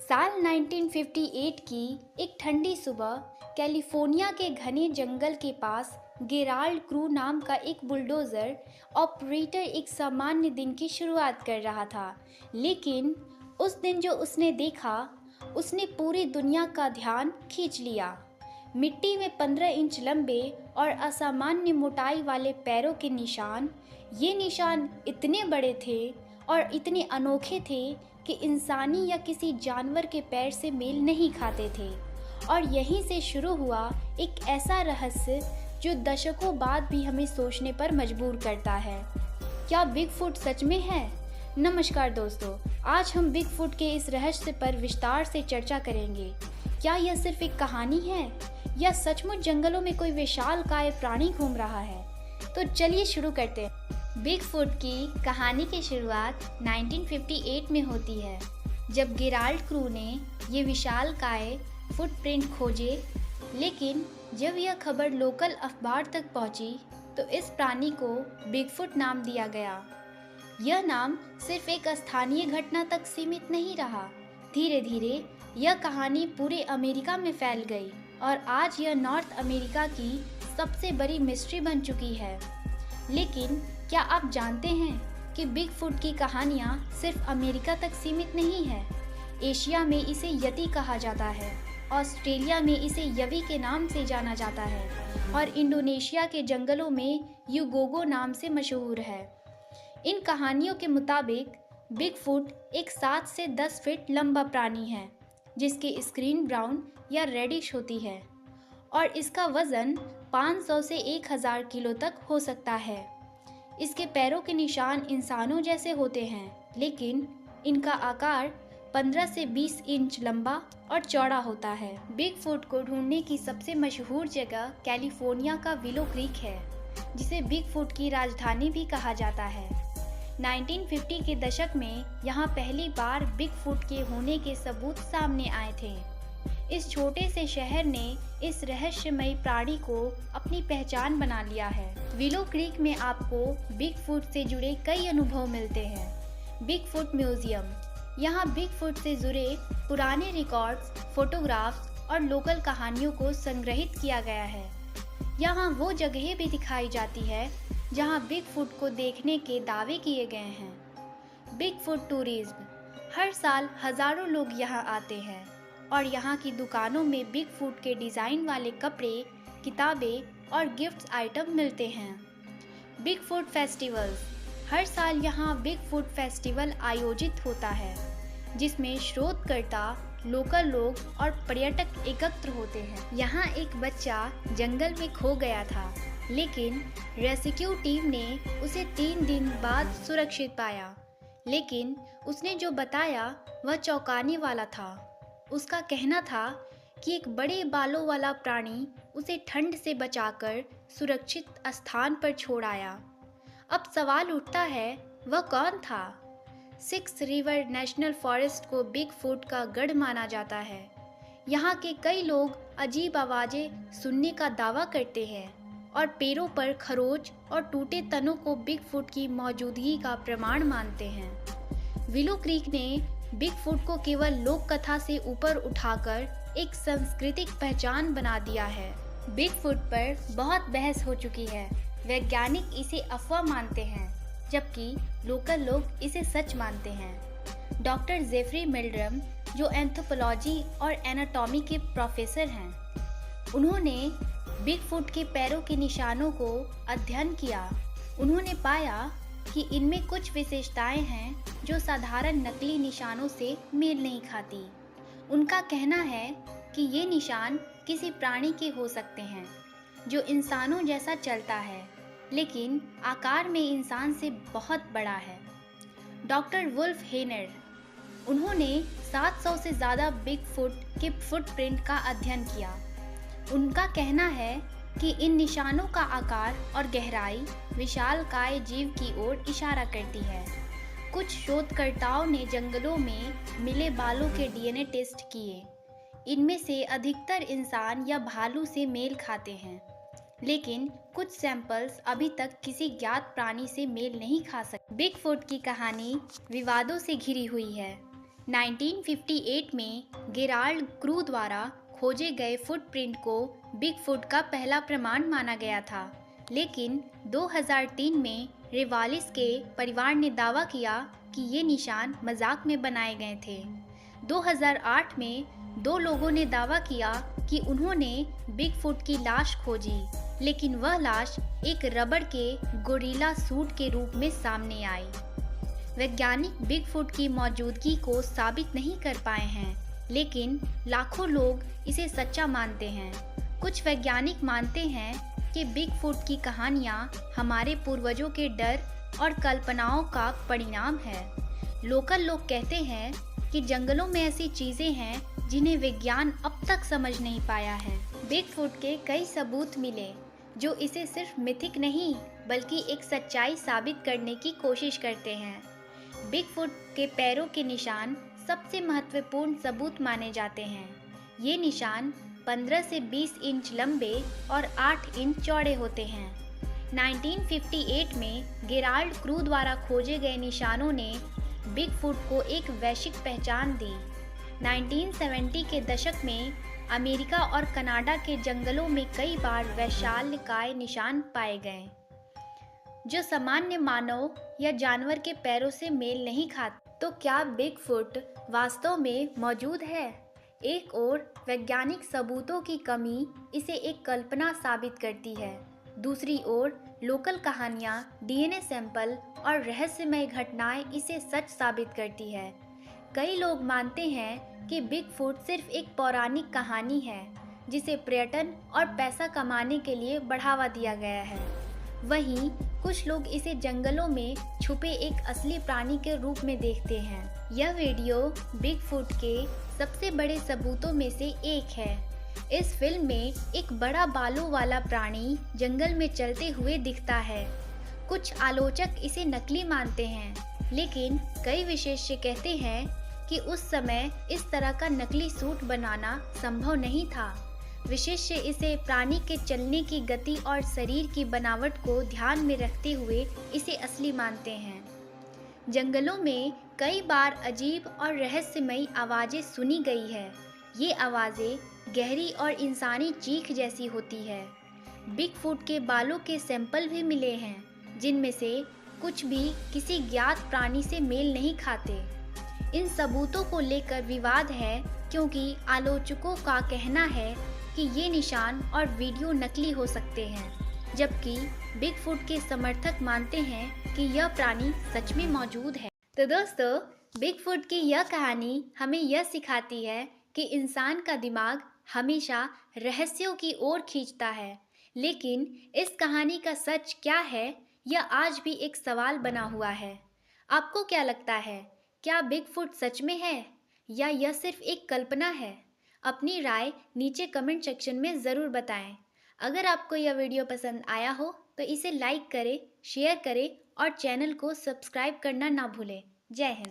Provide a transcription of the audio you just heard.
साल 1958 की एक ठंडी सुबह कैलिफोर्निया के घने जंगल के पास गेराल्ड क्रू नाम का एक बुलडोज़र ऑपरेटर एक सामान्य दिन की शुरुआत कर रहा था। लेकिन उस दिन जो उसने देखा, उसने पूरी दुनिया का ध्यान खींच लिया। मिट्टी में 15 इंच लंबे और असामान्य मोटाई वाले पैरों के निशान। ये निशान इतने बड़े थे और इतने अनोखे थे कि इंसानी या किसी जानवर के पैर से मेल नहीं खाते थे। और यहीं से शुरू हुआ एक ऐसा रहस्य जो दशकों बाद भी हमें सोचने पर मजबूर करता है। क्या बिगफुट सच में है? नमस्कार दोस्तों, आज हम बिगफुट के इस रहस्य पर विस्तार से चर्चा करेंगे। क्या यह सिर्फ एक कहानी है या सचमुच जंगलों में कोई विशालकाय प्राणी घूम रहा है? तो चलिए शुरू करते हैं। बिगफुट की कहानी की शुरुआत 1958 में होती है, जब गेराल्ड क्रू ने ये विशालकाय फुटप्रिंट खोजे। लेकिन जब यह खबर लोकल अखबार तक पहुंची तो इस प्राणी को बिगफुट नाम दिया गया। यह नाम सिर्फ एक स्थानीय घटना तक सीमित नहीं रहा। धीरे धीरे यह कहानी पूरे अमेरिका में फैल गई और आज यह नॉर्थ अमेरिका की सबसे बड़ी मिस्ट्री बन चुकी है। लेकिन क्या आप जानते हैं कि बिगफुट की कहानियाँ सिर्फ अमेरिका तक सीमित नहीं है? एशिया में इसे यति कहा जाता है, ऑस्ट्रेलिया में इसे यवी के नाम से जाना जाता है और इंडोनेशिया के जंगलों में यूगोगो नाम से मशहूर है। इन कहानियों के मुताबिक बिगफुट एक 7 से 10 फीट लंबा प्राणी है, जिसकी स्किन ब्राउन या रेडिश होती है और इसका वज़न 500 से 1000 किलो तक हो सकता है। इसके पैरों के निशान इंसानों जैसे होते हैं, लेकिन इनका आकार 15 से 20 इंच लंबा और चौड़ा होता है। बिगफुट को ढूंढने की सबसे मशहूर जगह कैलिफोर्निया का विलो क्रीक है, जिसे बिगफुट की राजधानी भी कहा जाता है। 1950 के दशक में यहाँ पहली बार बिगफुट के होने के सबूत सामने आए थे। इस छोटे से शहर ने इस रहस्यमयी प्राणी को अपनी पहचान बना लिया है। विलो क्रीक में आपको बिगफुट से जुड़े कई अनुभव मिलते हैं। बिगफुट म्यूजियम, यहाँ बिगफुट से जुड़े पुराने रिकॉर्ड्स, फोटोग्राफ्स और लोकल कहानियों को संग्रहित किया गया है। यहाँ वो जगहें भी दिखाई जाती है जहाँ बिगफुट को देखने के दावे किए गए हैं। बिगफुट टूरिज्म, हर साल हजारों लोग यहाँ आते हैं और यहाँ की दुकानों में बिगफुट के डिज़ाइन वाले कपड़े, किताबें और गिफ्ट्स आइटम मिलते हैं। बिगफुट फेस्टिवल्स, हर साल यहाँ बिगफुट फेस्टिवल आयोजित होता है, जिसमें शोधकर्ता, लोकल लोग और पर्यटक एकत्र होते हैं। यहाँ एक बच्चा जंगल में खो गया था, लेकिन रेस्क्यू टीम ने उसे 3 दिन बाद सुरक्षित पाया। लेकिन उसने जो बताया वह चौंकाने वाला था। उसका कहना था कि एक बड़े बालों वाला प्राणी उसे ठंड से बचाकर सुरक्षित स्थान पर छोड़ आया। अब सवाल उठता है, वह कौन था? 6 रिवर नेशनल फॉरेस्ट को बिगफुट का गढ़ माना जाता है। यहाँ के कई लोग अजीब आवाज़ें सुनने का दावा करते हैं और पैरों पर खरोच और टूटे तनों को बिगफुट की मौजूदगी का प्रमाण मानते हैं। विलो क्रीक ने बिगफुट को केवल लोक कथा से ऊपर उठाकर एक सांस्कृतिक पहचान बना दिया है। बिगफुट पर बहुत बहस हो चुकी है। वैज्ञानिक इसे अफवाह मानते हैं, जबकि लोकल लोग इसे सच मानते हैं। डॉक्टर जेफरी मिल्ड्रम, जो एंथ्रोपोलॉजी और एनाटॉमी के प्रोफेसर हैं, उन्होंने बिगफुट के पैरों के निशानों को अध्ययन किया। उन्होंने पाया कि इनमें कुछ विशेषताएं हैं जो साधारण नकली निशानों से मेल नहीं खाती। उनका कहना है कि ये निशान किसी प्राणी के हो सकते हैं जो इंसानों जैसा चलता है, लेकिन आकार में इंसान से बहुत बड़ा है। डॉक्टर वुल्फ हेनर, उन्होंने 700 से ज़्यादा बिगफुट के फुटप्रिंट का अध्ययन किया। उनका कहना है कि इन निशानों का आकार और गहराई विशालकाय जीव की ओर इशारा करती है। कुछ शोधकर्ताओं ने जंगलों में मिले बालों के डीएनए टेस्ट किए। इनमें से अधिकतर इंसान या भालू से मेल खाते हैं, लेकिन कुछ सैंपल्स अभी तक किसी ज्ञात प्राणी से मेल नहीं खा सकते। बिगफुट की कहानी विवादों से घिरी हुई है। 1958 में गेराल्ड क्रू द्वारा खोजे गए फुटप्रिंट को बिगफुट का पहला प्रमाण माना गया था, लेकिन 2003 में रिवालिस के परिवार ने दावा किया कि ये निशान मजाक में बनाए गए थे। 2008 में 2 लोगों ने दावा किया कि उन्होंने बिगफुट की लाश खोजी, लेकिन वह लाश एक रबड़ के गोरिल्ला सूट के रूप में सामने आई। वैज्ञानिक बिगफुट की मौजूदगी को साबित नहीं कर पाए हैं, लेकिन लाखों लोग इसे सच्चा मानते हैं। कुछ वैज्ञानिक मानते हैं कि बिगफुट की कहानियाँ हमारे पूर्वजों के डर और कल्पनाओं का परिणाम है। लोकल लोग कहते हैं कि जंगलों में ऐसी चीज़ें हैं जिन्हें विज्ञान अब तक समझ नहीं पाया है। बिगफुट के कई सबूत मिले जो इसे सिर्फ मिथिक नहीं बल्कि एक सच्चाई साबित करने की कोशिश करते हैं। बिगफुट के पैरों के निशान सबसे महत्वपूर्ण सबूत माने जाते हैं। ये निशान 15 से 20 इंच लंबे और 8 इंच चौड़े होते हैं। 1958 में गेराल्ड क्रू द्वारा खोजे गए निशानों ने बिगफुट को एक वैश्विक पहचान दी। 1970 के दशक में अमेरिका और कनाडा के जंगलों में कई बार वैशाल्यकाय निशान पाए गए जो सामान्य मानव या जानवर के पैरों से मेल नहीं खाते। तो क्या बिगफुट वास्तव में मौजूद है? एक ओर वैज्ञानिक सबूतों की कमी इसे एक कल्पना साबित करती है, दूसरी ओर लोकल कहानियाँ, डीएनए सैंपल और रहस्यमय घटनाएं इसे सच साबित करती है। कई लोग मानते हैं कि बिगफुट सिर्फ एक पौराणिक कहानी है जिसे पर्यटन और पैसा कमाने के लिए बढ़ावा दिया गया है। वहीं कुछ लोग इसे जंगलों में छुपे एक असली प्राणी के रूप में देखते हैं। यह वीडियो बिगफुट के सबसे बड़े सबूतों में से एक है। इस फिल्म में एक बड़ा बालों वाला प्राणी जंगल में चलते हुए दिखता है। कुछ आलोचक इसे नकली मानते हैं, लेकिन कई विशेषज्ञ कहते हैं कि उस समय इस तरह का नकली सूट बनाना संभव नहीं था। विशेषज्ञ इसे प्राणी के चलने की गति और शरीर की बनावट को ध्यान में रखते हुए इसे असली मानते हैं। जंगलों में कई बार अजीब और रहस्यमयी आवाज़ें सुनी गई है। ये आवाज़ें गहरी और इंसानी चीख जैसी होती है। बिगफुट के बालों के सैंपल भी मिले हैं, जिनमें से कुछ भी किसी ज्ञात प्राणी से मेल नहीं खाते। इन सबूतों को लेकर विवाद है, क्योंकि आलोचकों का कहना है कि ये निशान और वीडियो नकली हो सकते हैं, जबकि बिगफुट के समर्थक मानते हैं कि यह प्राणी सच में मौजूद है। तो दोस्तों, बिगफुट की यह कहानी हमें यह सिखाती है कि इंसान का दिमाग हमेशा रहस्यों की ओर खींचता है, लेकिन इस कहानी का सच क्या है, यह आज भी एक सवाल बना हुआ है। आपको क्या लगता है? क्या बिगफुट सच में है या यह सिर्फ एक कल्पना है? अपनी राय नीचे कमेंट सेक्शन में ज़रूर बताएं। अगर आपको यह वीडियो पसंद आया हो तो इसे लाइक करें, शेयर करें और चैनल को सब्सक्राइब करना ना भूलें। जय हिंद।